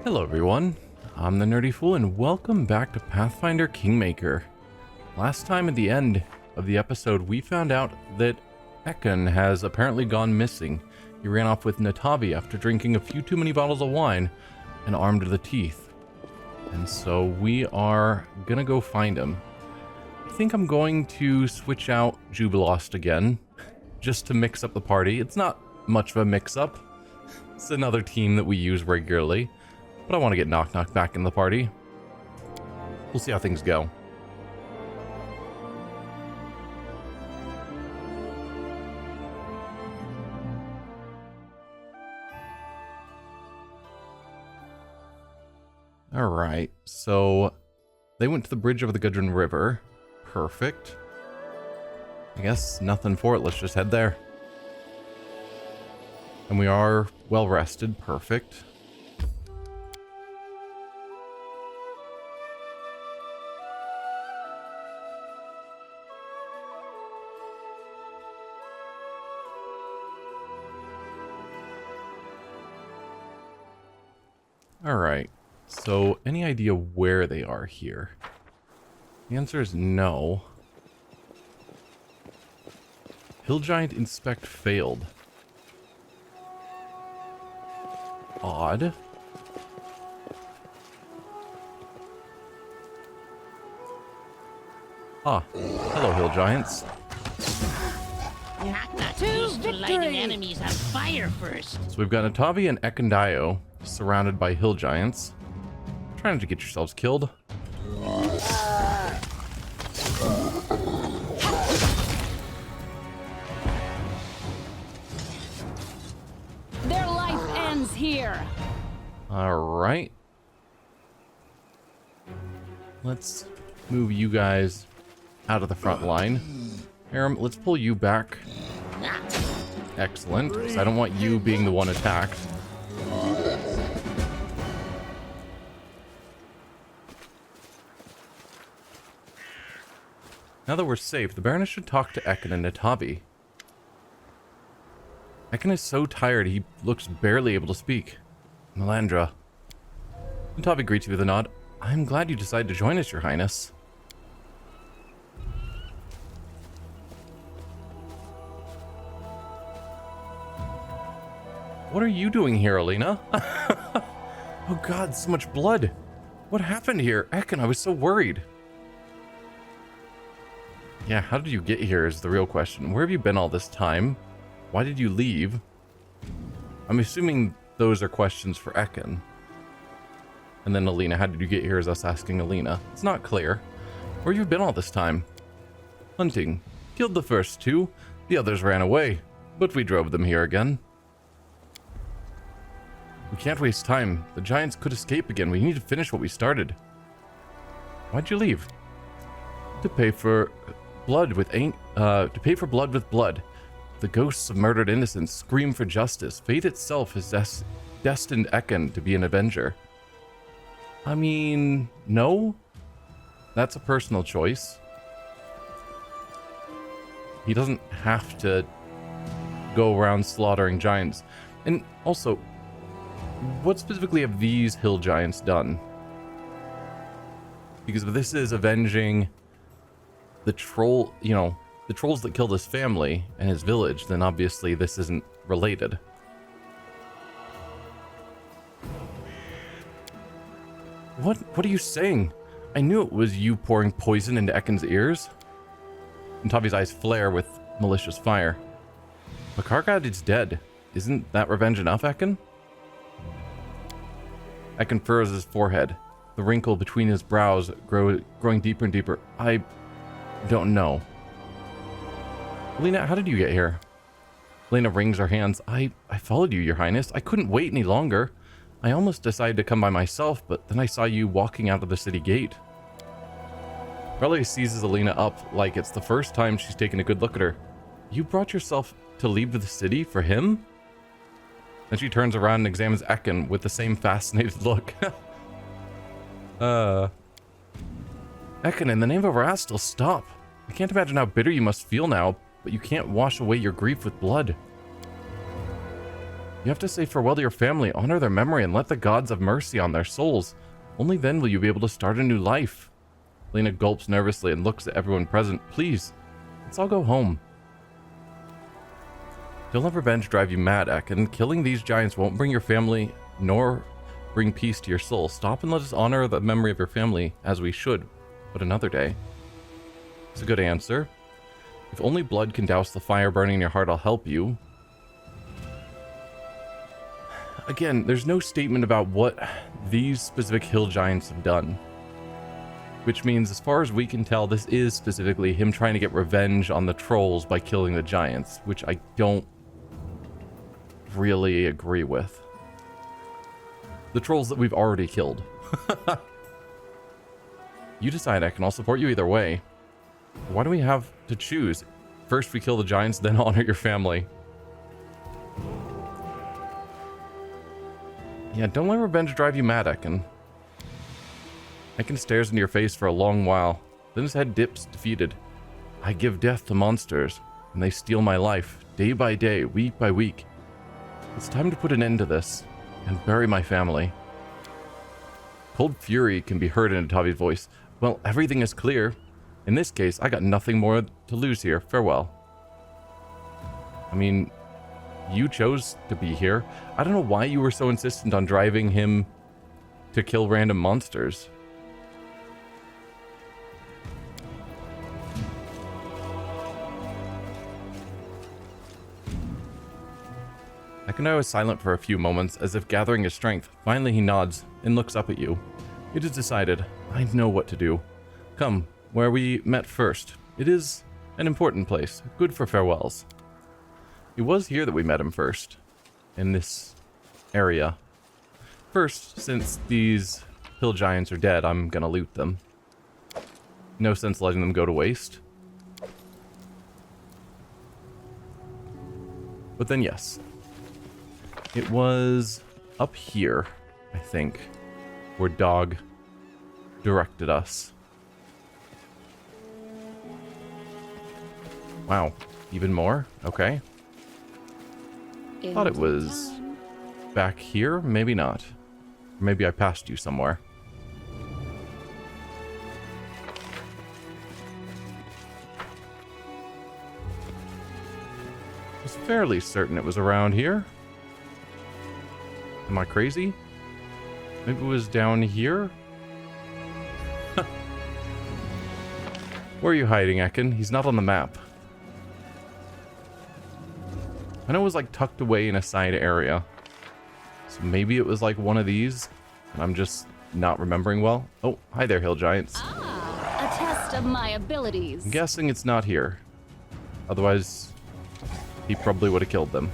Hello everyone, I'm the Nerdy Fool and welcome back to Pathfinder Kingmaker. Last time at the end of the episode we found out that Ekin has apparently gone missing. He ran off with Ntavi after drinking a few too many bottles of wine and armed to the teeth. And so we are gonna go find him. I think I'm going to switch out Jubilost again, just to mix up the party. It's not much of a mix-up. It's another team that we use regularly. But I want to get Knock Knock back in the party. We'll see how things go. Alright, so they went to the bridge over the Gudrun River. Perfect. I guess nothing for it, let's just head there. And we are well rested, perfect. Alright, so any idea where they are here? The answer is no. Hill Giant Inspect failed. Odd. Ah, hello Hill Giants. Knock Knock used to lighting enemies on fire first. So we've got Ntavi and Ekendio surrounded by Hill Giants. Trying not to get yourselves killed. Their life ends here. Alright. Let's move you guys out of the front line. Aram, let's pull you back. Excellent, because I don't want you being the one attacked. Now that we're safe, the Baroness should talk to Ekin and Ntavi. Ekin is so tired, he looks barely able to speak. Melandra. Ntavi greets you with a nod. I'm glad you decided to join us, Your Highness. What are you doing here, Alina? Oh god, so much blood. What happened here? Ekin, I was so worried. Yeah, how did you get here is the real question. Where have you been all this time? Why did you leave? I'm assuming those are questions for Ekin. And then Alina, how did you get here is us asking Alina. It's not clear. Where have you been all this time? Hunting. Killed the first two. The others ran away. But we drove them here again. We can't waste time. The giants could escape again. We need to finish what we started. Why'd you leave? To pay for blood with blood. The ghosts of murdered innocents scream for justice. Fate itself has destined Ekin to be an avenger. I mean, no. That's a personal choice. He doesn't have to go around slaughtering giants. And also, what specifically have these hill giants done? Because if this is avenging the troll, you know, the trolls that killed his family and his village, then obviously this isn't related. What are you saying? I knew it was you pouring poison into Ekin's ears. Ntavi's eyes flare with malicious fire. Makargad is dead. Isn't that revenge enough, Ekin? Ekin furrows his forehead, the wrinkle between his brows growing deeper and deeper. I don't know. Alina, how did you get here? Alina wrings her hands. I followed you, Your Highness. I couldn't wait any longer. I almost decided to come by myself, but then I saw you walking out of the city gate. Riley seizes Alina up like it's the first time she's taken a good look at her. You brought yourself to leave the city for him? Then she turns around and examines Ekin with the same fascinated look. Ekin, in the name of Rastal, stop. I can't imagine how bitter you must feel now, but you can't wash away your grief with blood. You have to say farewell to your family, honor their memory, and let the gods have mercy on their souls. Only then will you be able to start a new life. Lena gulps nervously and looks at everyone present. Please, let's all go home. Don't let revenge drive you mad, Ek, and killing these giants won't bring your family nor bring peace to your soul. Stop and let us honor the memory of your family as we should, but another day. It's a good answer. If only blood can douse the fire burning in your heart, I'll help you. Again, there's no statement about what these specific hill giants have done. Which means, as far as we can tell, this is specifically him trying to get revenge on the trolls by killing the giants, which I don't really agree with. The trolls that we've already killed. You decide, Ek, and I'll support you either way. Why do we have to choose? First we kill the giants, then honor your family. Yeah, don't let revenge drive you mad, Ekin. Ekin stares into your face for a long while, then his head dips, defeated. I give death to monsters, and they steal my life, day by day, week by week. It's time to put an end to this, and bury my family. Cold fury can be heard in Ntavi's voice. Well, everything is clear. In this case, I got nothing more to lose here. Farewell. I mean, you chose to be here. I don't know why you were so insistent on driving him to kill random monsters. Ekano is silent for a few moments, as if gathering his strength. Finally, he nods and looks up at you. It is decided. I know what to do. Come, where we met first. It is an important place, good for farewells. It was here that we met him first, in this area. First, since these hill giants are dead, I'm gonna loot them. No sense letting them go to waste. But then yes, it was up here, I think, where Dog directed us. Wow, even more? Okay. Thought it was back here? Maybe not. Maybe I passed you somewhere. I was fairly certain it was around here. Am I crazy? Maybe it was down here? Where are you hiding, Ekin? He's not on the map. I know it was like tucked away in a side area. So maybe it was like one of these, and I'm just not remembering well. Oh, hi there, hill giants. Ah, a test of my abilities. I'm guessing it's not here. Otherwise, he probably would have killed them.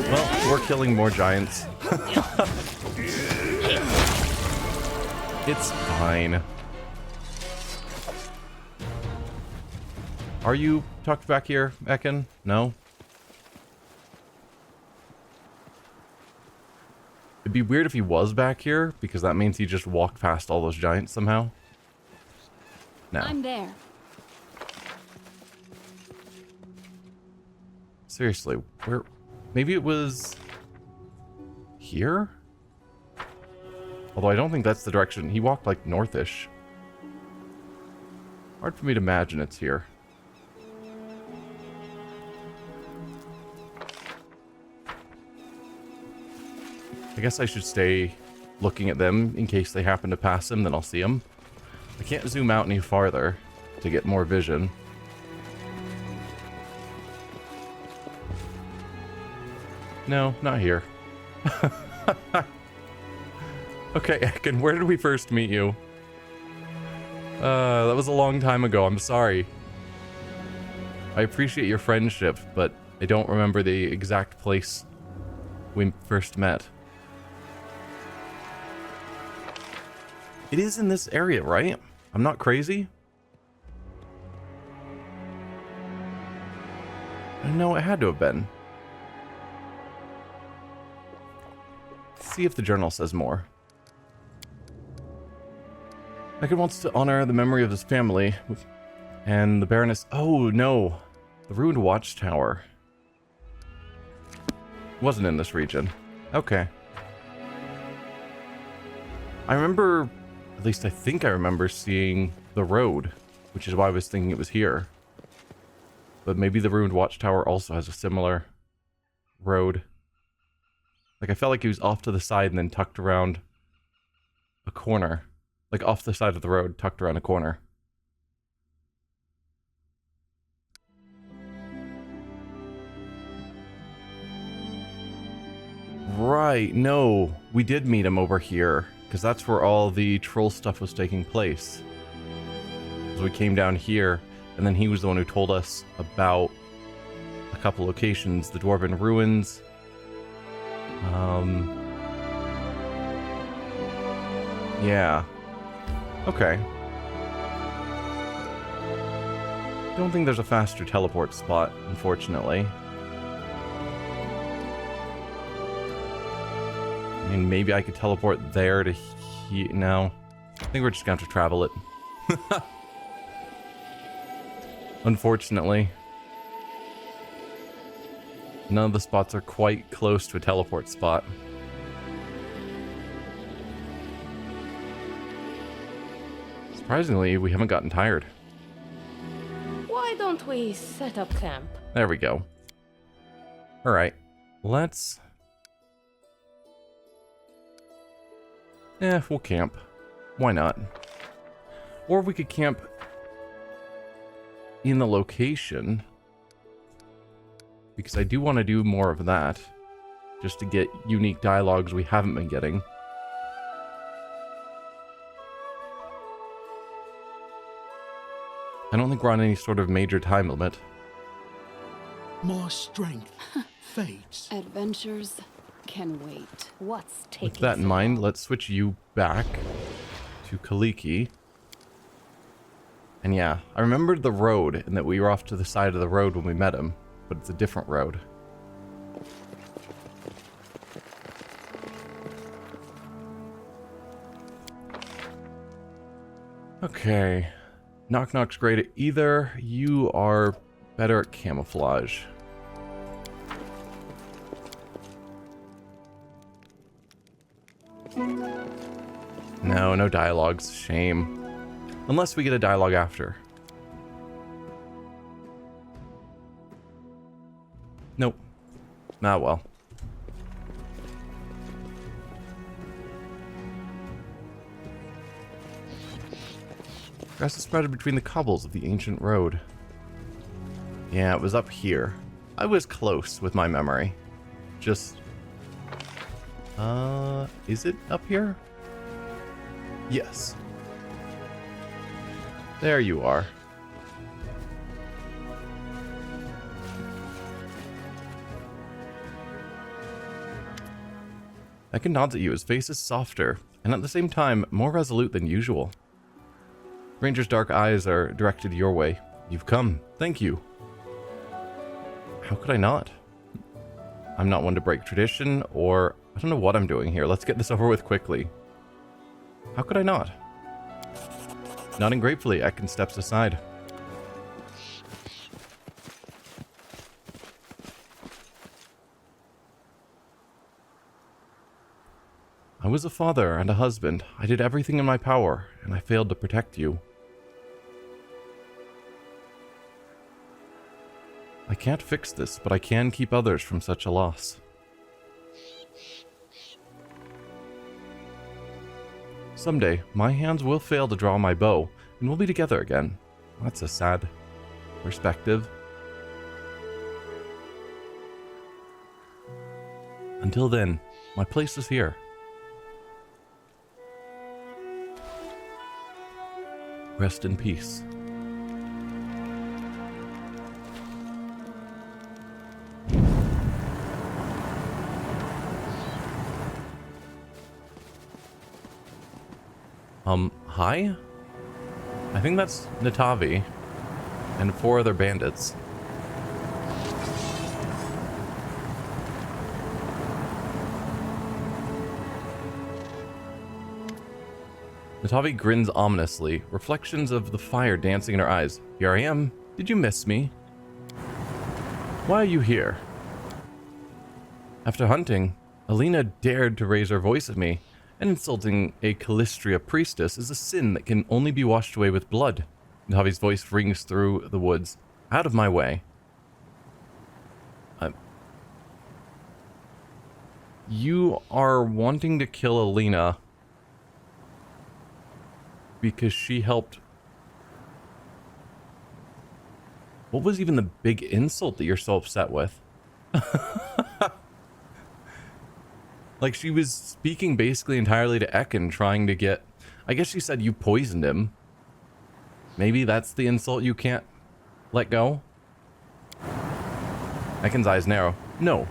Well, we're killing more giants. It's fine. Are you tucked back here, Ekin? No? It'd be weird if he was back here, because that means he just walked past all those giants somehow. No. I'm there. Seriously, where... Maybe it was... here? Although I don't think that's the direction. He walked like northish. Hard for me to imagine it's here. I guess I should stay looking at them in case they happen to pass him, then I'll see him. I can't zoom out any farther to get more vision. No, not here. Okay, Ekin, where did we first meet you? That was a long time ago, I'm sorry. I appreciate your friendship, but I don't remember the exact place we first met. It is in this area, right? I'm not crazy? No, it had to have been. Let's see if the journal says more. Ekin wants to honor the memory of his family And the Baroness... Oh, no. The ruined watchtower. Wasn't in this region. Okay. I remember... At least I think I remember seeing the road, which is why I was thinking it was here. But maybe the ruined watchtower also has a similar road. Like, I felt like he was off to the side and then tucked around a corner. Like, off the side of the road, tucked around a corner. Right, no. We did meet him over here, because that's where all the troll stuff was taking place. So we came down here, and then he was the one who told us about a couple locations, the Dwarven Ruins. Yeah. Okay. Don't think there's a faster teleport spot, unfortunately. I mean, maybe I could teleport there to here. No. I think we're just gonna have to travel it. Unfortunately. None of the spots are quite close to a teleport spot. Surprisingly, we haven't gotten tired. Why don't we set up camp? There we go. Alright. Let's... we'll camp. Why not? Or we could camp in the location, because I do want to do more of that, just to get unique dialogues we haven't been getting. I don't think we're on any sort of major time limit. My strength fades. Adventures can wait. What's taking With that in so mind, long? let's switch you back to Kaliki. And yeah, I remembered the road, and that we were off to the side of the road when we met him, but it's a different road. Okay. Knock Knock's great at either. You are better at camouflage. No, no dialogues. Shame. Unless we get a dialogue after. Nope. Ah, well. Grass is sprouted between the cobbles of the ancient road. Yeah, it was up here. I was close with my memory. Just... is it up here? Yes. There you are. Ekin nods at you. His face is softer, and at the same time, more resolute than usual. Ranger's dark eyes are directed your way. You've come. Thank you. How could I not? I'm not one to break tradition, or... I don't know what I'm doing here. Let's get this over with quickly. How could I not? Nodding gratefully, Ekin steps aside. I was a father and a husband. I did everything in my power, and I failed to protect you. I can't fix this, but I can keep others from such a loss. Someday, my hands will fail to draw my bow, and we'll be together again. That's a sad perspective. Until then, my place is here. Rest in peace. Hi? I think that's Ntavi and 4 other bandits. Ntavi grins ominously, reflections of the fire dancing in her eyes. Here I am. Did you miss me? Why are you here? After hunting, Alina dared to raise her voice at me, and insulting a Calistria priestess is a sin that can only be washed away with blood. Ntavi's voice rings through the woods. Out of my way. You are wanting to kill Alina because she helped. What was even the big insult that you're so upset with? Like, she was speaking basically entirely to Ekin, trying to get... I guess she said you poisoned him. Maybe that's the insult you can't let go? Ekin's eyes narrow. No.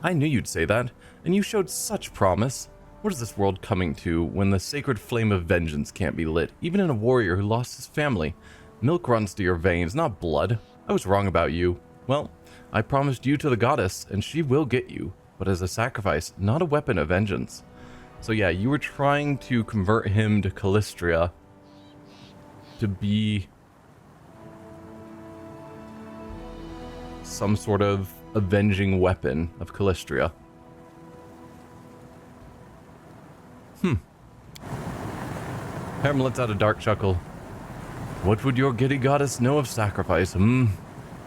I knew you'd say that, and you showed such promise. What is this world coming to when the sacred flame of vengeance can't be lit, even in a warrior who lost his family? Milk runs through your veins, not blood. I was wrong about you. Well, I promised you to the goddess, and she will get you, but as a sacrifice, not a weapon of vengeance. So yeah, you were trying to convert him to Calistria to be some sort of avenging weapon of Calistria. Herm lets out a dark chuckle. What would your giddy goddess know of sacrifice,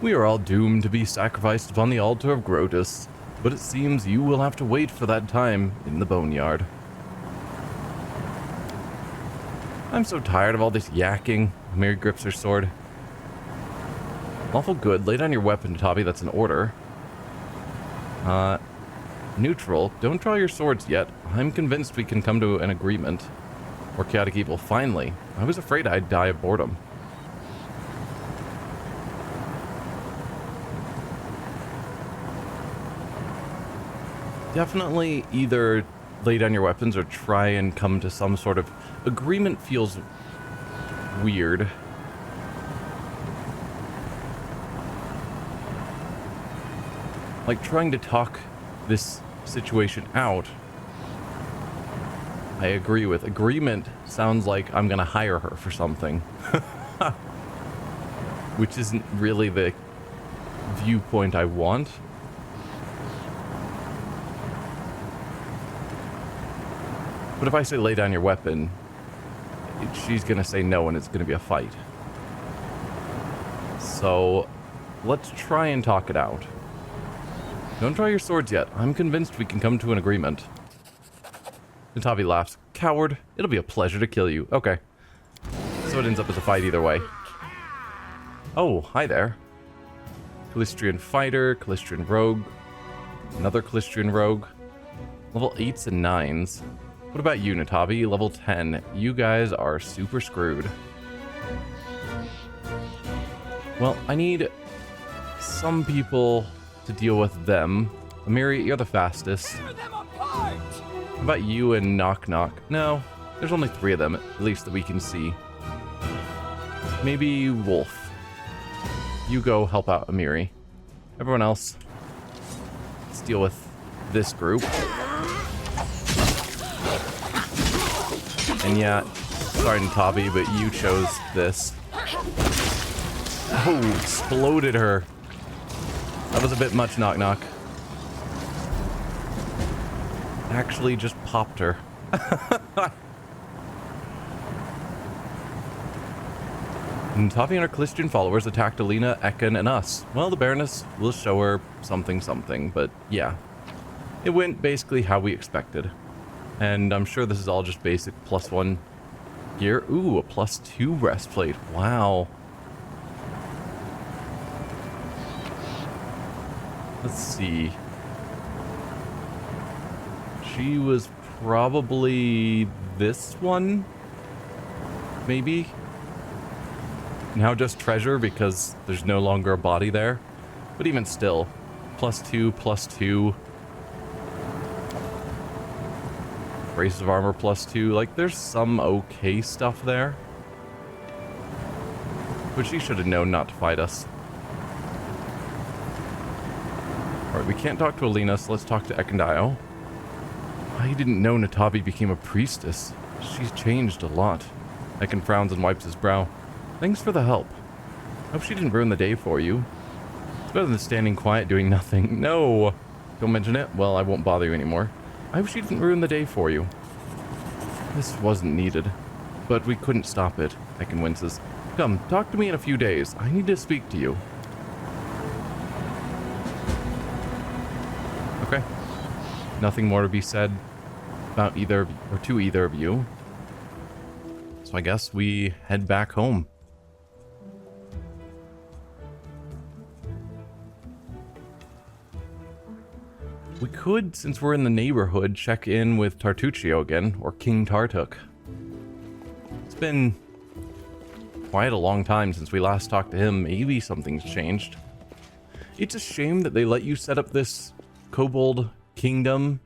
We are all doomed to be sacrificed upon the altar of Grotus, but it seems you will have to wait for that time in the boneyard. I'm so tired of all this yakking. Mary grips her sword. Lawful good, lay down your weapon, Ntavi, that's an order. Neutral, don't draw your swords yet. I'm convinced we can come to an agreement. Or chaotic evil, finally. I was afraid I'd die of boredom. Definitely either lay down your weapons or try and come to some sort of agreement. Feels weird. Like trying to talk this situation out. I agree with. Agreement sounds like I'm gonna hire her for something. Which isn't really the viewpoint I want. But if I say lay down your weapon, she's gonna say no and it's gonna be a fight. So let's try and talk it out. Don't draw your swords yet. I'm convinced we can come to an agreement. Ntavi laughs. Coward, it'll be a pleasure to kill you. Okay. So it ends up as a fight either way. Oh, hi there. Calistrian fighter, Calistrian rogue, another Calistrian rogue. Level 8s and 9s. What about you, Ntavi? Level 10. You guys are super screwed. Well, I need some people to deal with them. Amiri, you're the fastest. How about you and Knock Knock? No, there's only 3 of them, at least that we can see. Maybe Wolf. You go help out Amiri. Everyone else, let's deal with this group. And yeah, sorry Ntavi, but you chose this. Oh, exploded her. That was a bit much, Knock Knock. Actually just popped her. Ntavi and her Callistrian followers attacked Alina, Ekin, and us. Well, the Baroness will show her something, but yeah. It went basically how we expected. And I'm sure this is all just basic +1 gear. Ooh, a +2 breastplate. Wow. Let's see. She was probably this one? Maybe? Now just treasure because there's no longer a body there. But even still, +2, +2. Braces of armor +2. Like, there's some okay stuff there. But she should have known not to fight us. Alright, we can't talk to Alina, so let's talk to Ekendio. I I didn't know Ntavi became a priestess. She's changed a lot. Ekin frowns and wipes his brow. Thanks for the help. Hope she didn't ruin the day for you. It's better than standing quiet doing nothing. No! Don't mention it? Well, I won't bother you anymore. I hope she didn't ruin the day for you. This wasn't needed, but we couldn't stop it. Ekin winces. Come, talk to me in a few days. I need to speak to you. Okay. Nothing more to be said about either or to either of you. So I guess we head back home. We could, since we're in the neighborhood, check in with Tartuccio again, or King Tartuk. It's been quite a long time since we last talked to him. Maybe something's changed. It's a shame that they let you set up this kobold kingdom.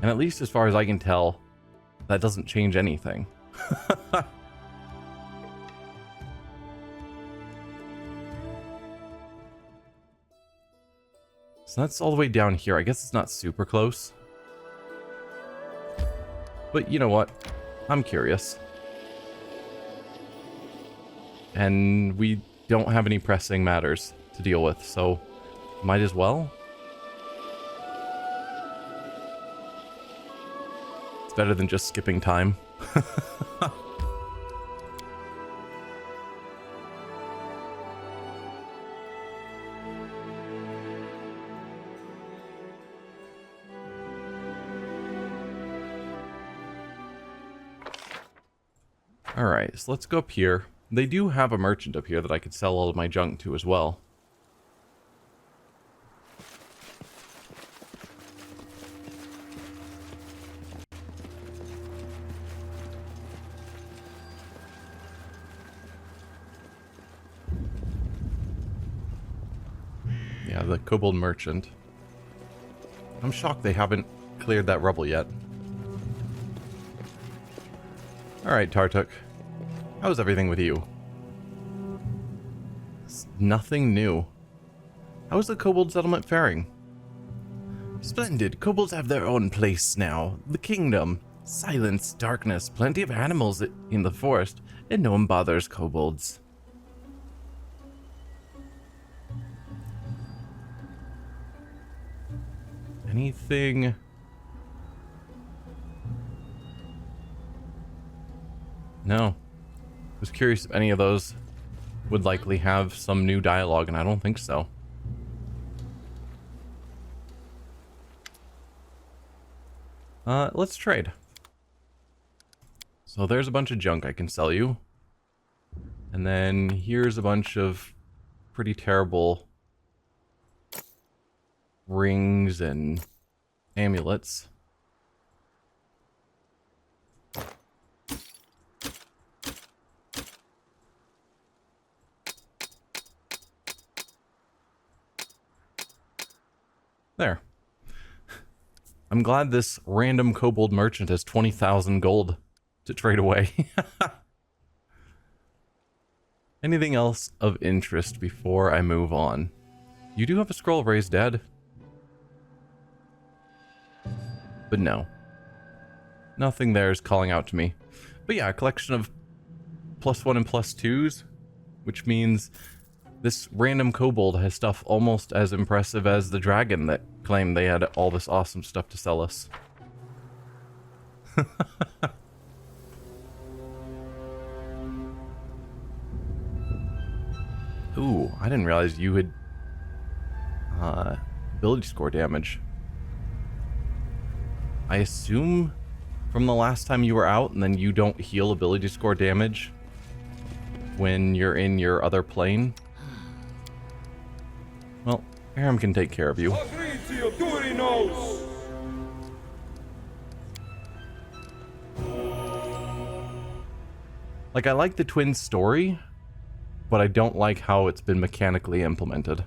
And at least as far as I can tell, that doesn't change anything. So that's all the way down here. I guess it's not super close. But you know what? I'm curious. And we don't have any pressing matters to deal with, so might as well. It's better than just skipping time. Alright, so let's go up here. They do have a merchant up here that I could sell all of my junk to as well. Yeah, the kobold merchant. I'm shocked they haven't cleared that rubble yet. Alright, Tartuk. How's everything with you? It's nothing new. How's the kobold settlement faring? Splendid. Kobolds have their own place now. The kingdom. Silence, darkness, plenty of animals in the forest, and no one bothers kobolds. Anything? No. I was curious if any of those would likely have some new dialogue, and I don't think so. Let's trade. So there's a bunch of junk I can sell you. And then here's a bunch of pretty terrible rings and amulets. There. I'm glad this random kobold merchant has 20,000 gold to trade away. Anything else of interest before I move on? You do have a scroll of raised dead. But no. Nothing there is calling out to me. But yeah, a collection of +1 and +2s, which means this random kobold has stuff almost as impressive as the dragon that claimed they had all this awesome stuff to sell us. Ooh, I didn't realize you had ability score damage. I assume from the last time you were out, and then you don't heal ability score damage when you're in your other plane. Well, Aram can take care of you. Like, I like the twin story, but I don't like how it's been mechanically implemented.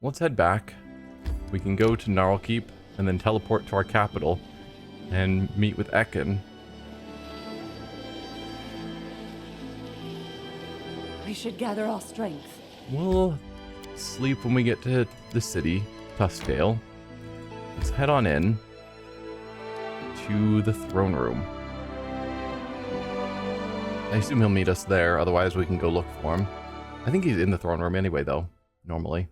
Let's head back. We can go to Gnarlkeep and then teleport to our capital and meet with Ekin. We should gather our strength. we'll sleep when we get to the city, Tuskdale. Let's head on in to the throne room. I assume he'll meet us there, otherwise we can go look for him. I think he's in the throne room anyway, though, normally.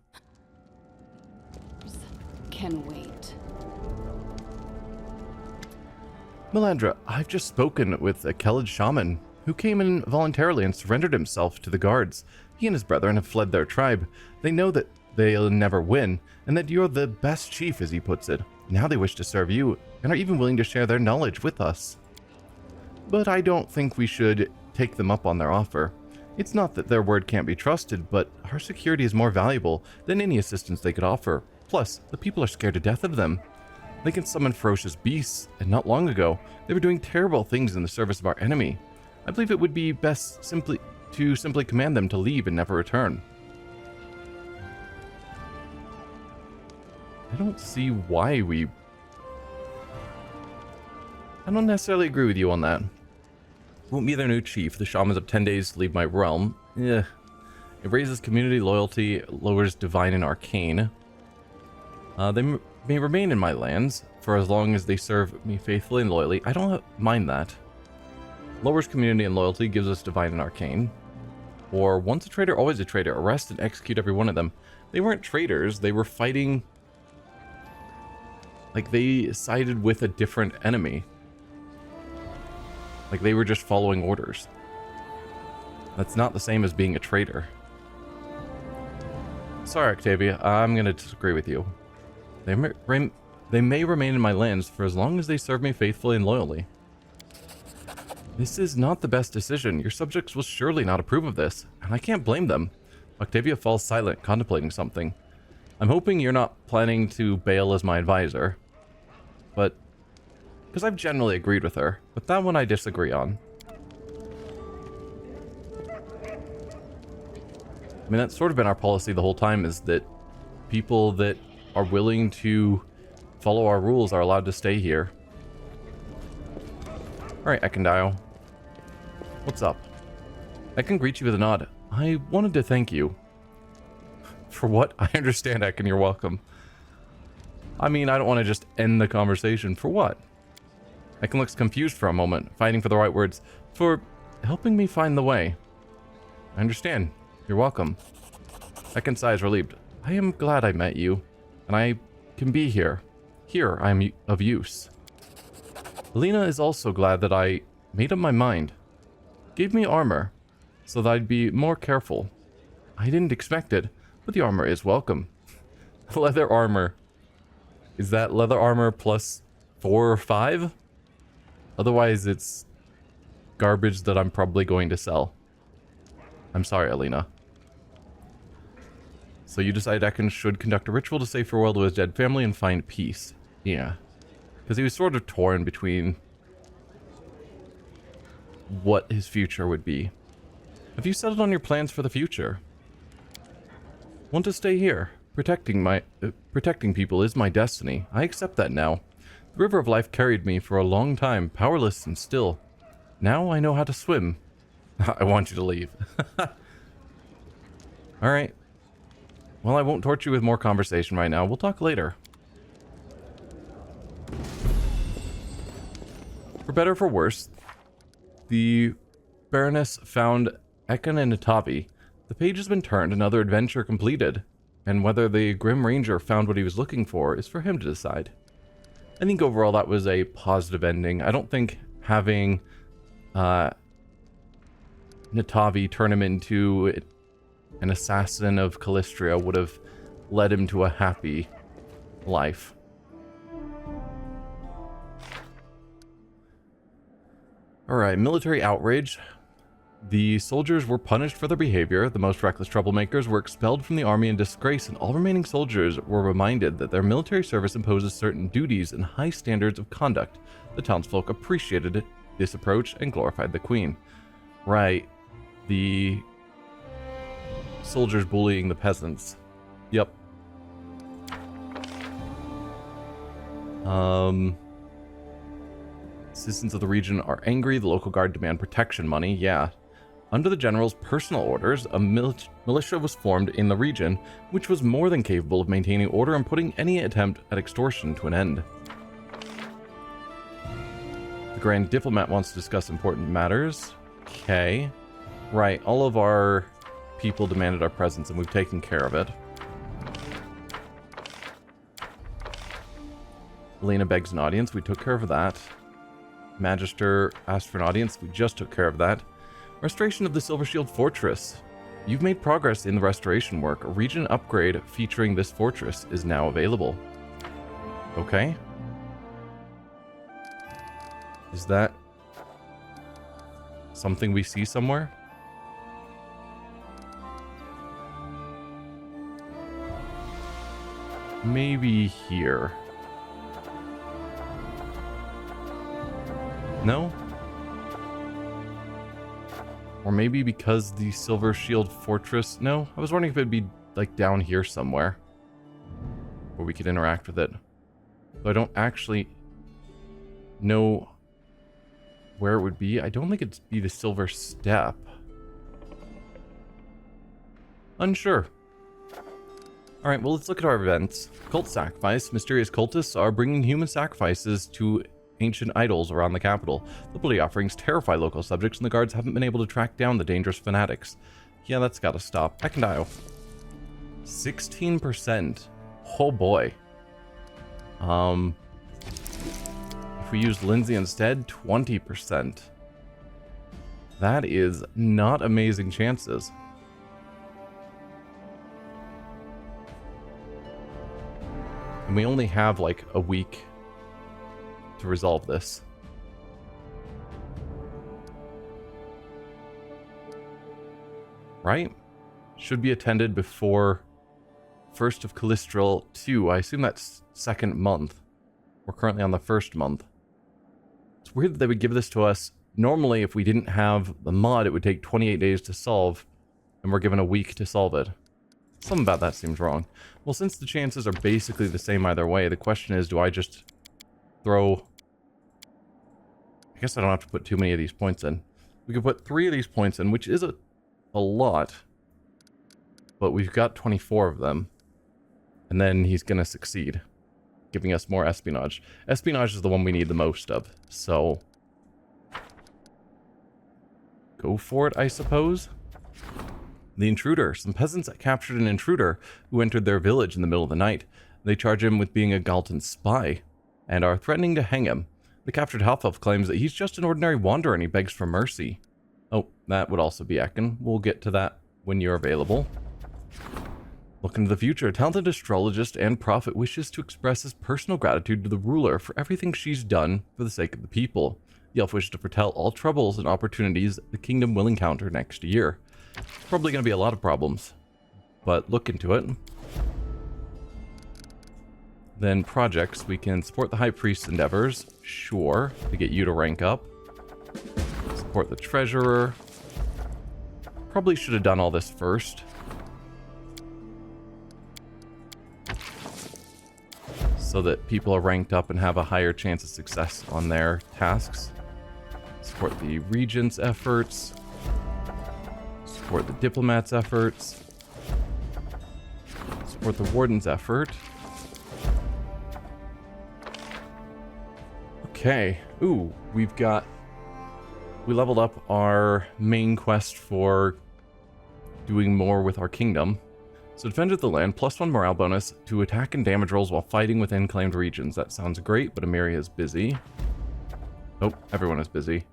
Can wait. Melandra, I've just spoken with a Kelid shaman who came in voluntarily and surrendered himself to the guards. He and his brethren have fled their tribe. They know that they'll never win, and that you're the best chief, as he puts it. Now they wish to serve you, and are even willing to share their knowledge with us. But I don't think we should take them up on their offer. It's not that their word can't be trusted, but our security is more valuable than any assistance they could offer. Plus, the people are scared to death of them. They can summon ferocious beasts, and not long ago, they were doing terrible things in the service of our enemy. I believe it would be best simply command them to leave and never return. I don't see why we... I don't necessarily agree with you on that. Won't be their new chief. The shamans have 10 days to leave my realm. It raises community loyalty, lowers divine and arcane. They may remain in my lands for as long as they serve me faithfully and loyally. I don't mind that. Lowers community and loyalty, gives us divine and arcane. Or once a traitor, always a traitor. Arrest and execute every one of them. They weren't traitors. They were fighting... like, they sided with a different enemy. Like, they were just following orders. That's not the same as being a traitor. Sorry, Octavia. I'm going to disagree with you. They may remain in my lands for as long as they serve me faithfully and loyally. This is not the best decision. Your subjects will surely not approve of this, and I can't blame them. Octavia falls silent, contemplating something. I'm hoping you're not planning to bail as my advisor. But... because I've generally agreed with her, but that one I disagree on. I mean, that's sort of been our policy the whole time, is that people that are willing to follow our rules are allowed to stay here. Alright, Ekandile. What's up? I can greet you with a nod. I wanted to thank you. For what? I understand, Ekin, you're welcome. I mean, I don't want to just end the conversation. For what? Ekin looks confused for a moment, fighting for the right words. For helping me find the way. I understand. You're welcome. Ekin sighs relieved. I am glad I met you, and I can be here. Here, I am of use. Alina is also glad that I made up my mind. Gave me armor, so that I'd be more careful. I didn't expect it, but the armor is welcome. Leather armor. Is that leather armor plus 4 or 5? Otherwise, it's garbage that I'm probably going to sell. I'm sorry, Alina. So you decide Ekin should conduct a ritual to say farewell to his dead family and find peace. Yeah. Because he was sort of torn between what his future would be. Have you settled on your plans for the future? Want to stay here. Protecting people is my destiny. I accept that now. The river of life carried me for a long time, powerless and still. Now I know how to swim. I want you to leave. Alright. Well, I won't torture you with more conversation right now. We'll talk later. For better or for worse, the Baroness found Ekin and Ntavi. The page has been turned, another adventure completed. And whether the Grim Ranger found what he was looking for is for him to decide. I think overall that was a positive ending. I don't think having Ntavi turn him into an assassin of Callistria would have led him to a happy life. Alright, military outrage. The soldiers were punished for their behavior. The most reckless troublemakers were expelled from the army in disgrace, and all remaining soldiers were reminded that their military service imposes certain duties and high standards of conduct. The townsfolk appreciated this approach and glorified the queen. Right. The soldiers bullying the peasants. Yep. Citizens of the region are angry. The local guard demand protection money. Yeah. Under the general's personal orders, a militia was formed in the region, which was more than capable of maintaining order and putting any attempt at extortion to an end. The Grand Diplomat wants to discuss important matters. Okay. Right, all of our people demanded our presence, and we've taken care of it. Elena begs an audience. We took care of that. Magister asked for an audience. We just took care of that. Restoration of the Silver Shield Fortress. You've made progress in the restoration work. A region upgrade featuring this fortress is now available. Okay. Is that something we see somewhere? Maybe here. No? Or maybe because the Silver Shield Fortress... No, I was wondering if it'd be, like, down here somewhere. Where we could interact with it. But I don't actually know where it would be. I don't think it'd be the Silver Step. Unsure. Alright, well, let's look at our events. Cult sacrifice. Mysterious cultists are bringing human sacrifices to ancient idols around the capital. The bloody offerings terrify local subjects, and the guards haven't been able to track down the dangerous fanatics. Yeah, that's gotta stop. Pekindile. 16%. Oh boy. If we use Lindsay instead, 20%. That is not amazing chances. And we only have like a week to resolve this. Right? Should be attended before 1st of Calistral 2. I assume that's 2nd month. We're currently on the 1st month. It's weird that they would give this to us. Normally, if we didn't have the mod, it would take 28 days to solve, and we're given a week to solve it. Something about that seems wrong. Well, since the chances are basically the same either way, the question is, do I just throw... I guess I don't have to put too many of these points in. We could put 3 of these points in, which is a lot. But we've got 24 of them. And then he's going to succeed, giving us more espionage. Espionage is the one we need the most of, so... go for it, I suppose. The intruder. Some peasants captured an intruder who entered their village in the middle of the night. They charge him with being a Galton spy, and are threatening to hang him. The captured half-elf claims that he's just an ordinary wanderer and he begs for mercy. Oh, that would also be Ekin. We'll get to that when you're available. Look into the future. A talented astrologist and prophet wishes to express his personal gratitude to the ruler for everything she's done for the sake of the people. The elf wishes to foretell all troubles and opportunities the kingdom will encounter next year. Probably going to be a lot of problems, but look into it. Then projects, we can support the High Priest's endeavors, sure, to get you to rank up. Support the Treasurer. Probably should have done all this first. So that people are ranked up and have a higher chance of success on their tasks. Support the Regent's efforts. Support the Diplomat's efforts. Support the Warden's effort. Okay. Ooh, we leveled up our main quest for doing more with our kingdom. So defend the land, +1 morale bonus to attack and damage rolls while fighting within claimed regions. That sounds great, but Amiria is busy. Oh, everyone is busy.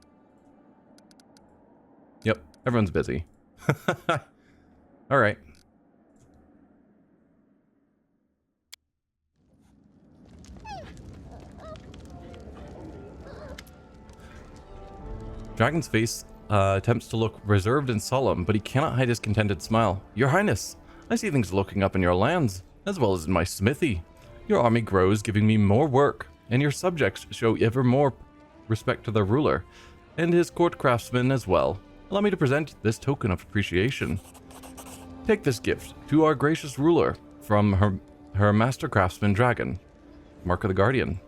Yep, everyone's busy. Alright. Dragon's face attempts to look reserved and solemn, but he cannot hide his contented smile. Your Highness, I see things looking up in your lands, as well as in my smithy. Your army grows, giving me more work, and your subjects show ever more respect to their ruler, and his court craftsmen as well. Allow me to present this token of appreciation. Take this gift to our gracious ruler from her master craftsman dragon, Mark of the Guardian.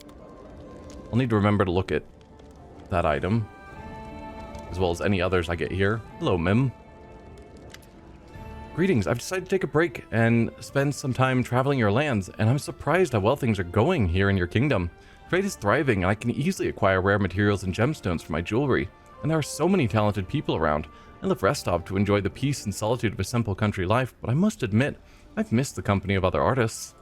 I'll need to remember to look at that item. as well as any others I get here. Hello, Mim. Greetings. I've decided to take a break and spend some time traveling your lands, and I'm surprised how well things are going here in your kingdom. Trade is thriving, and I can easily acquire rare materials and gemstones for my jewelry, and there are so many talented people around. I left Restov to enjoy the peace and solitude of a simple country life, but I must admit, I've missed the company of other artists.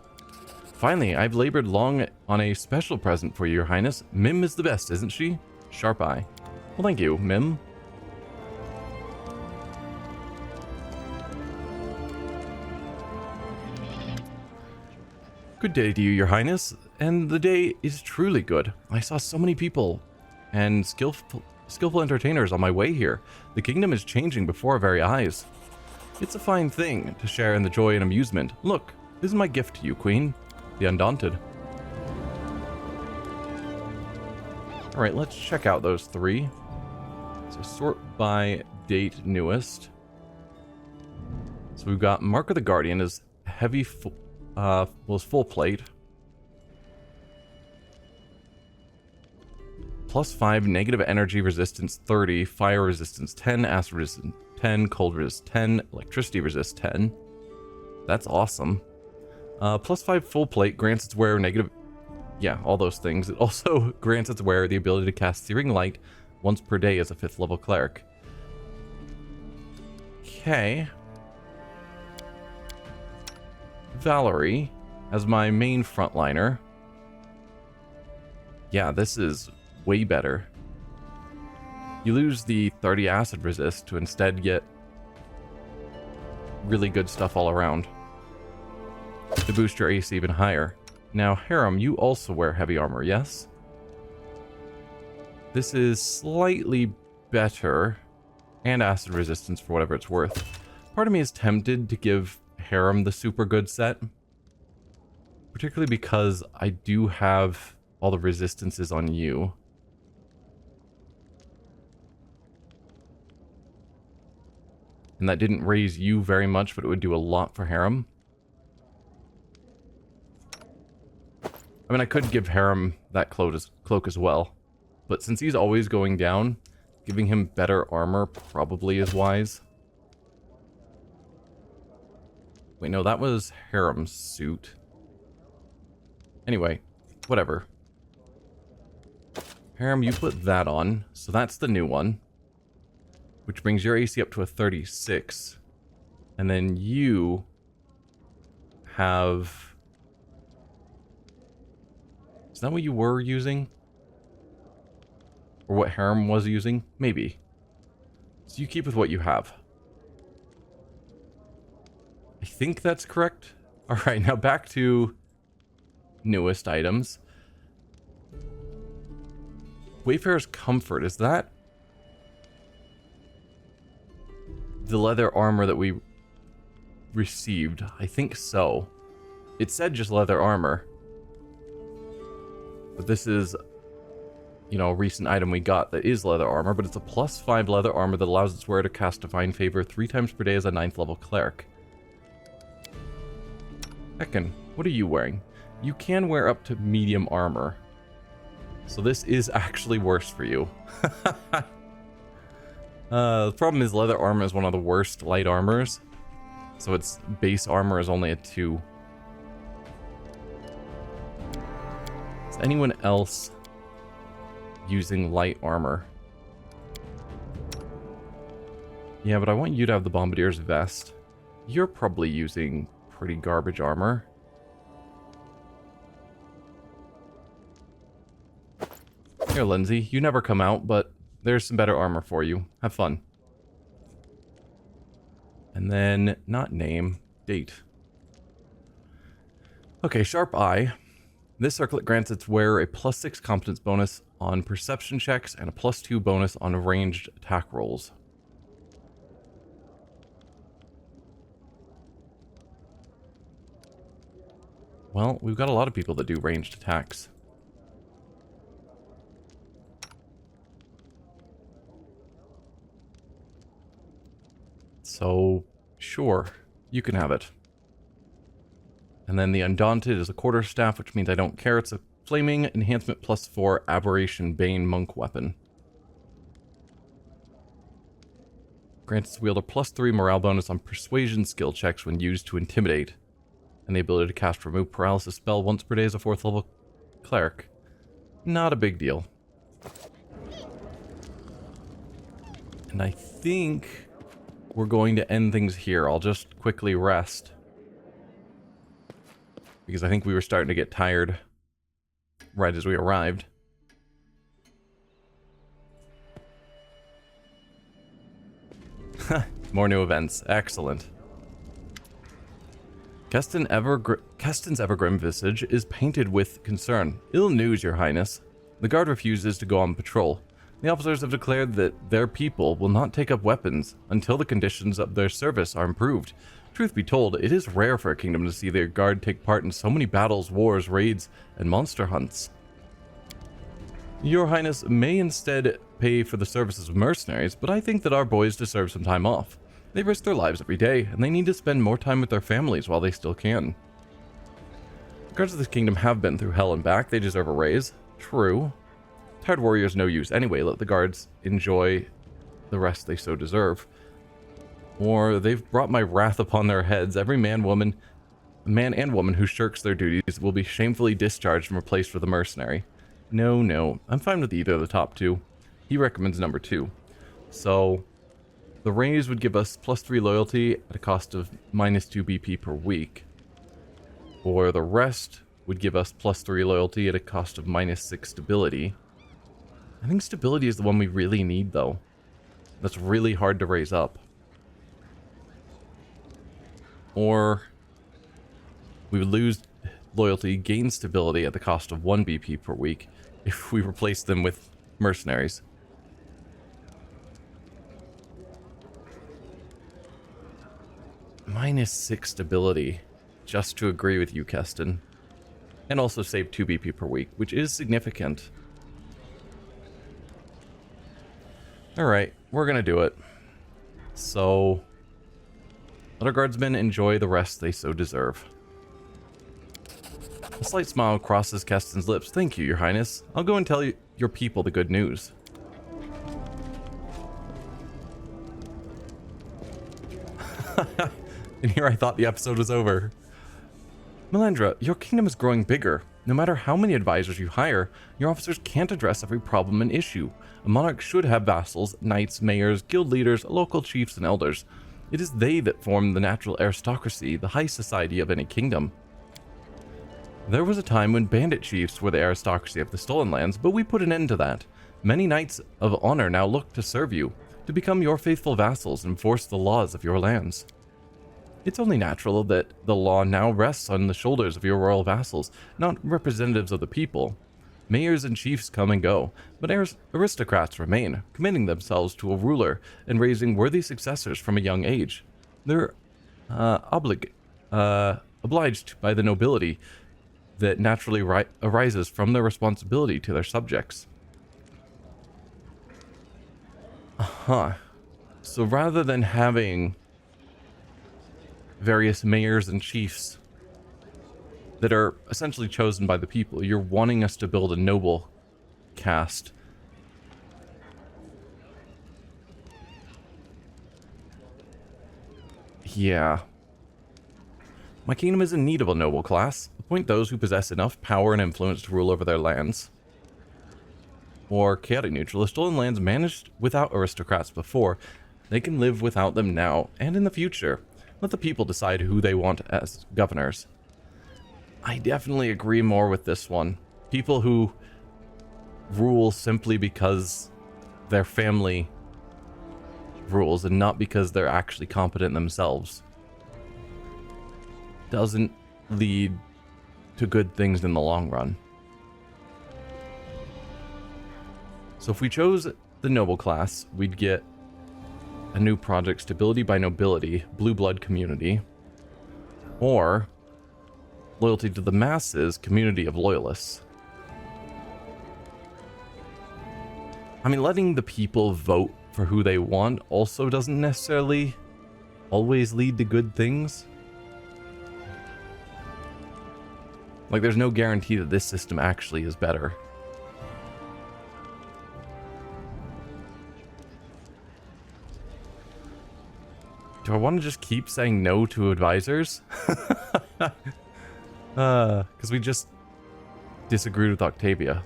Finally, I've labored long on a special present for you, Your Highness. Mim is the best, isn't she? Sharp eye. Well, thank you, Mim. Good day to you, Your Highness, and the day is truly good. I saw so many people and skillful entertainers on my way here. The kingdom is changing before our very eyes. It's a fine thing to share in the joy and amusement. Look, this is my gift to you, Queen, the Undaunted. Alright, let's check out those three. So sort by date newest. So we've got Mark of the Guardian is heavy, was full plate. +5 negative energy resistance 30, fire resistance 10, acid resistance 10, cold resist 10, electricity resist 10. That's awesome. +5 full plate grants its wearer negative... Yeah, all those things. It also grants its wearer the ability to cast Searing Light once per day as a 5th level cleric. Okay. Valerie as my main frontliner. Yeah, this is way better. You lose the 30 acid resist to instead get really good stuff all around to boost your AC even higher. Now, Harem, you also wear heavy armor, yes? This is slightly better, and acid resistance for whatever it's worth. Part of me is tempted to give Harem the super good set, particularly because I do have all the resistances on you. And that didn't raise you very much, but it would do a lot for Harem. I mean, I could give Harem that cloak as well, but since he's always going down, giving him better armor probably is wise. Wait, no, that was Harem's suit. Anyway, whatever. Harem, you put that on, so that's the new one, which brings your AC up to a 36. And then you have... Is that what you were using? Or what Harem was using? Maybe. So you keep with what you have. I think that's correct. Alright, now back to newest items. Wayfarer's Comfort, is that the leather armor that we received? I think so. It said just leather armor. But this is, you know, a recent item we got that is leather armor, but it's a +5 leather armor that allows its wearer to cast Divine Favor 3 times per day as a 9th level cleric. Heckin', what are you wearing? You can wear up to medium armor. So this is actually worse for you. The problem is leather armor is one of the worst light armors. So its base armor is only a 2. Is anyone else using light armor? Yeah, but I want you to have the Bombardier's Vest. You're probably using pretty garbage armor. Here, Lindsay, you never come out, but there's some better armor for you. Have fun. And then, not name, date. Okay, Sharp Eye. This circlet grants its wearer a +6 competence bonus on perception checks and a +2 bonus on ranged attack rolls. Well, we've got a lot of people that do ranged attacks. So, sure, you can have it. And then the Undaunted is a quarterstaff, which means I don't care. It's a flaming enhancement +4 aberration bane monk weapon. Grants its wielder +3 morale bonus on persuasion skill checks when used to intimidate, and the ability to cast remove paralysis spell once per day as a 4th level cleric. Not a big deal. And I think we're going to end things here. I'll just quickly rest, because I think we were starting to get tired right as we arrived. More new events. Excellent. Keston's evergrim visage is painted with concern. Ill news, Your Highness. The guard refuses to go on patrol. The officers have declared that their people will not take up weapons until the conditions of their service are improved. Truth be told, it is rare for a kingdom to see their guard take part in so many battles, wars, raids, and monster hunts. Your Highness may instead pay for the services of mercenaries, but I think that our boys deserve some time off. They risk their lives every day, and they need to spend more time with their families while they still can. The guards of this kingdom have been through hell and back. They deserve a raise. True. Tired warriors no use anyway. Let the guards enjoy the rest they so deserve. Or they've brought my wrath upon their heads. Every man and woman who shirks their duties will be shamefully discharged and replaced with a mercenary. No, I'm fine with either of the top two. He recommends number 2. So the raise would give us +3 loyalty at a cost of -2 BP per week. Or the rest would give us +3 loyalty at a cost of -6 stability. I think stability is the one we really need, though. That's really hard to raise up. Or we would lose loyalty, gain stability at the cost of 1 BP per week if we replace them with mercenaries. -6 stability, just to agree with you, Keston. And also save 2 BP per week, which is significant. Alright, we're gonna do it. So let our guardsmen enjoy the rest they so deserve. A slight smile crosses Keston's lips. Thank you, Your Highness. I'll go and tell your people the good news. And here I thought the episode was over. Melandra, your kingdom is growing bigger. No matter how many advisors you hire, your officers can't address every problem and issue. A monarch should have vassals, knights, mayors, guild leaders, local chiefs, and elders. It is they that form the natural aristocracy, the high society of any kingdom. There was a time when bandit chiefs were the aristocracy of the stolen lands, but we put an end to that. Many knights of honor now look to serve you, to become your faithful vassals and enforce the laws of your lands. It's only natural that the law now rests on the shoulders of your royal vassals, not representatives of the people. Mayors and chiefs come and go, but aristocrats remain, committing themselves to a ruler and raising worthy successors from a young age. They're obliged by the nobility that naturally arises from their responsibility to their subjects. So rather than having various mayors and chiefs that are essentially chosen by the people, you're wanting us to build a noble caste. Yeah. My kingdom is in need of a noble class. Appoint those who possess enough power and influence to rule over their lands. Or chaotic neutral. The stolen lands managed without aristocrats before. They can live without them now and in the future. Let the people decide who they want as governors. I definitely agree more with this one. People who rule simply because their family rules and not because they're actually competent themselves doesn't lead to good things in the long run. So if we chose the noble class, we'd get a new project, Stability by Nobility, Blue Blood Community, or Loyalty to the Masses, Community of Loyalists. I mean, letting the people vote for who they want also doesn't necessarily always lead to good things. Like, there's no guarantee that this system actually is better. Do I want to just keep saying no to advisors? Because we just disagreed with Octavia.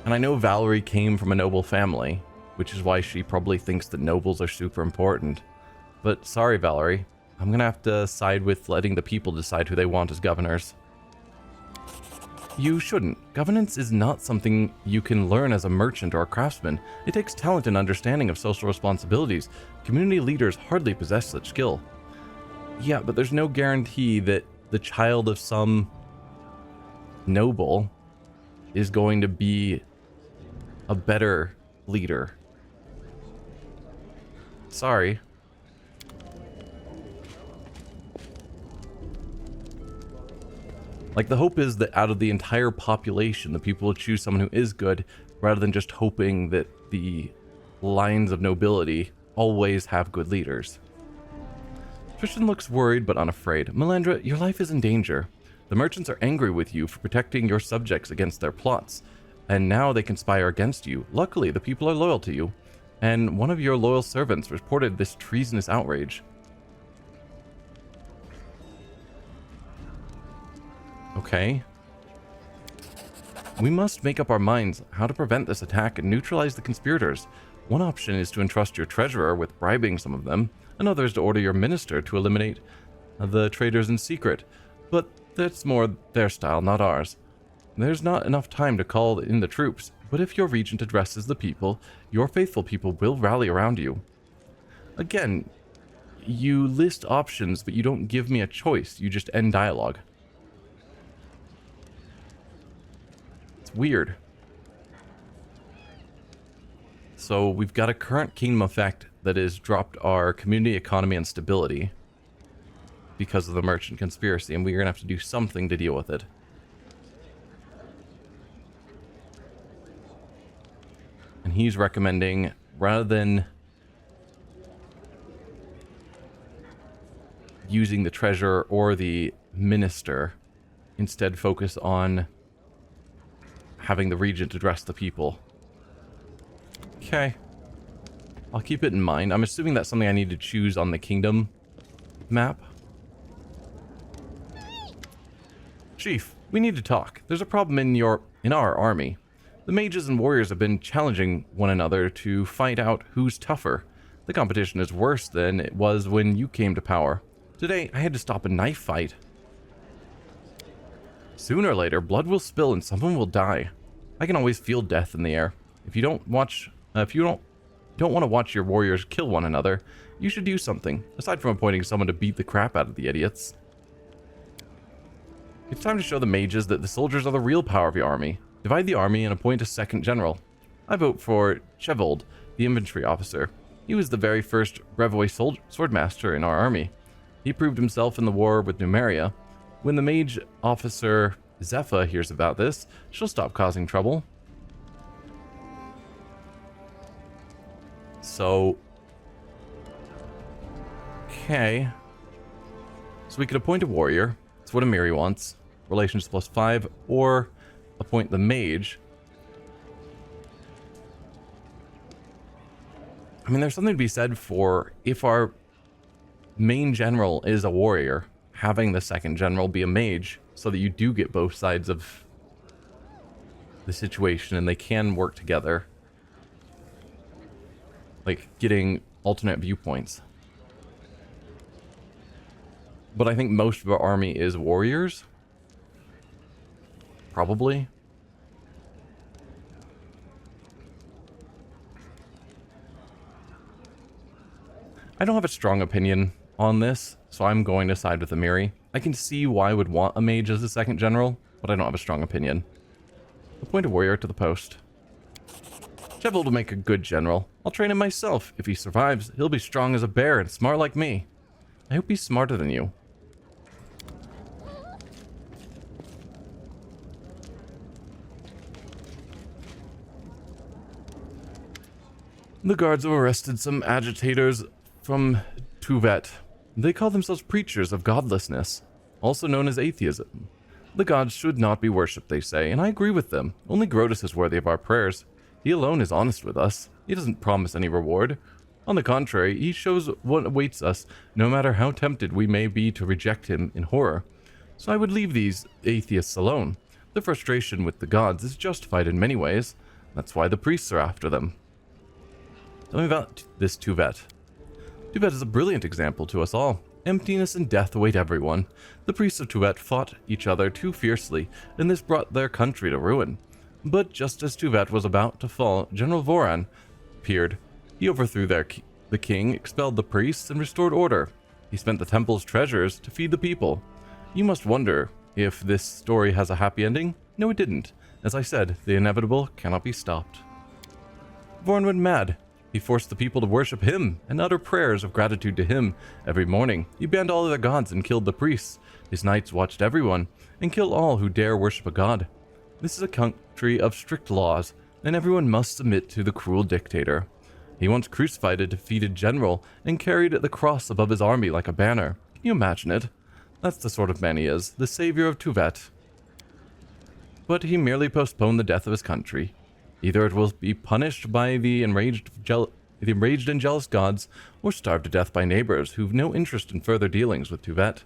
And I know Valerie came from a noble family, which is why she probably thinks that nobles are super important. But sorry, Valerie, I'm gonna have to side with letting the people decide who they want as governors. You shouldn't. Governance is not something you can learn as a merchant or a craftsman. It takes talent and understanding of social responsibilities. Community leaders hardly possess such skill. Yeah, but there's no guarantee that the child of some noble is going to be a better leader. Sorry. Like, the hope is that out of the entire population, the people will choose someone who is good, rather than just hoping that the lines of nobility always have good leaders. Tristan looks worried but unafraid. Melandra, your life is in danger. The merchants are angry with you for protecting your subjects against their plots, and now they conspire against you. Luckily, the people are loyal to you, and one of your loyal servants reported this treasonous outrage. Okay. We must make up our minds how to prevent this attack and neutralize the conspirators. One option is to entrust your treasurer with bribing some of them. Another is to order your minister to eliminate the traitors in secret. But that's more their style, not ours. There's not enough time to call in the troops, but if your regent addresses the people, your faithful people will rally around you. Again, you list options, but you don't give me a choice. You just end dialogue. It's weird. So we've got a current kingdom effect that has dropped our community, economy, and stability because of the merchant conspiracy, and we're going to have to do something to deal with it. And he's recommending, rather than using the treasurer or the minister, instead focus on having the regent address the people. Okay. I'll keep it in mind. I'm assuming that's something I need to choose on the kingdom map. Chief, we need to talk. There's a problem in our army. The mages and warriors have been challenging one another to fight out who's tougher. The competition is worse than it was when you came to power. Today, I had to stop a knife fight. Sooner or later, blood will spill and someone will die. I can always feel death in the air. If you don't want to watch your warriors kill one another, you should do something, aside from appointing someone to beat the crap out of the idiots. It's time to show the mages that the soldiers are the real power of the army. Divide the army and appoint a second general. I vote for Chevold, the infantry officer. He was the very first Revoy swordmaster in our army. He proved himself in the war with Numeria. When the mage officer Zepha hears about this, she'll stop causing trouble. So, okay. So we could appoint a warrior. That's what Amiri wants. Relations +5, or appoint the mage. I mean, there's something to be said for, if our main general is a warrior, having the second general be a mage, so that you do get both sides of the situation and they can work together. Like, getting alternate viewpoints. But I think most of our army is warriors. Probably. I don't have a strong opinion on this, so I'm going to side with Amiri. I can see why I would want a mage as a second general, but I don't have a strong opinion. Appoint a warrior to the post. Chevold will make a good general. I'll train him myself. If he survives, he'll be strong as a bear and smart like me. I hope he's smarter than you. The guards have arrested some agitators from Tuvet. They call themselves preachers of godlessness, also known as atheism. The gods should not be worshipped, they say, and I agree with them. Only Grotus is worthy of our prayers. He alone is honest with us. He doesn't promise any reward. On the contrary, he shows what awaits us, no matter how tempted we may be to reject him in horror. So I would leave these atheists alone. The frustration with the gods is justified in many ways. That's why the priests are after them. Tell me about this Tuvet. Tuvet is a brilliant example to us all. Emptiness and death await everyone. The priests of Tuvet fought each other too fiercely, and this brought their country to ruin. But just as Tuvet was about to fall, General Voran appeared. He overthrew the king, expelled the priests, and restored order. He spent the temple's treasures to feed the people. You must wonder if this story has a happy ending. No, it didn't. As I said, the inevitable cannot be stopped. Voran went mad. He forced the people to worship him and utter prayers of gratitude to him every morning. He banned all other gods and killed the priests. His knights watched everyone and killed all who dare worship a god. This is a country of strict laws, and everyone must submit to the cruel dictator. He once crucified a defeated general and carried the cross above his army like a banner. Can you imagine it? That's the sort of man he is, the savior of Tuvet. But he merely postponed the death of his country. Either it will be punished by the enraged and jealous gods, or starved to death by neighbors who've no interest in further dealings with Tuvet.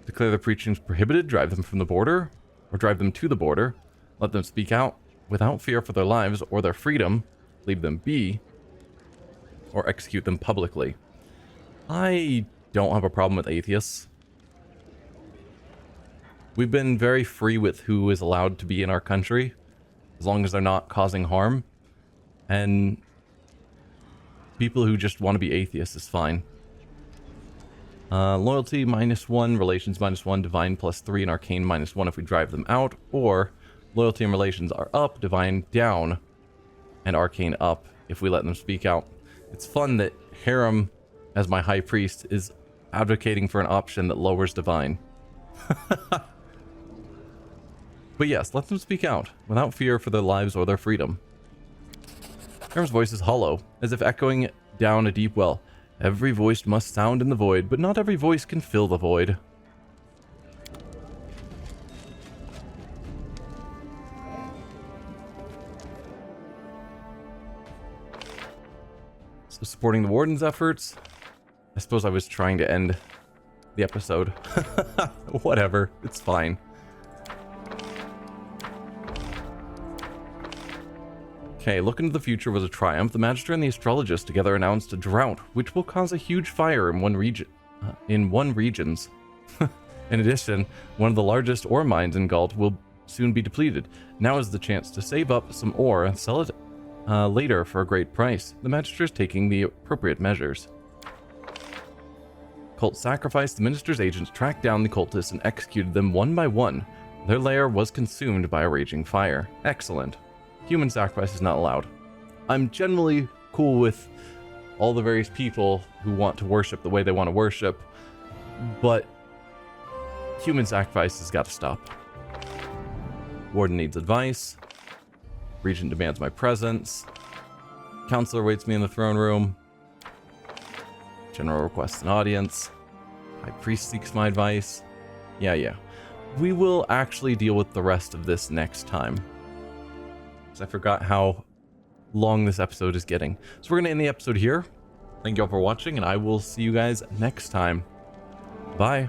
Declare their preachings prohibited, drive them from the border, or drive them to the border, let them speak out without fear for their lives or their freedom, leave them be, or execute them publicly. I don't have a problem with atheists. We've been very free with who is allowed to be in our country, as long as they're not causing harm. And people who just want to be atheists is fine. Loyalty -1, relations -1, divine +3, and arcane -1 if we drive them out, or loyalty and relations are up, divine down, and arcane up if we let them speak out. It's fun that Harem, as my high priest, is advocating for an option that lowers divine. But yes, let them speak out, without fear for their lives or their freedom. Harem's voice is hollow, as if echoing down a deep well. Every voice must sound in the void, but not every voice can fill the void. So supporting the warden's efforts. I suppose I was trying to end the episode. Whatever, it's fine. Okay, look into the future was a triumph. The Magister and the Astrologist together announced a drought, which will cause a huge fire in one region. Regions. In addition, one of the largest ore mines in Galt will soon be depleted. Now is the chance to save up some ore and sell it later for a great price. The Magister is taking the appropriate measures. Cult sacrifice. The Minister's agents tracked down the cultists and executed them one by one. Their lair was consumed by a raging fire. Excellent. Human sacrifice is not allowed. I'm generally cool with all the various people who want to worship the way they want to worship, but human sacrifice has got to stop. Warden needs advice. Regent demands my presence. Counselor waits me in the throne room. General requests an audience. High priest seeks my advice. Yeah. We will actually deal with the rest of this next time. I forgot how long this episode is getting. So we're going to end the episode here. Thank you all for watching, and I will see you guys next time. Bye.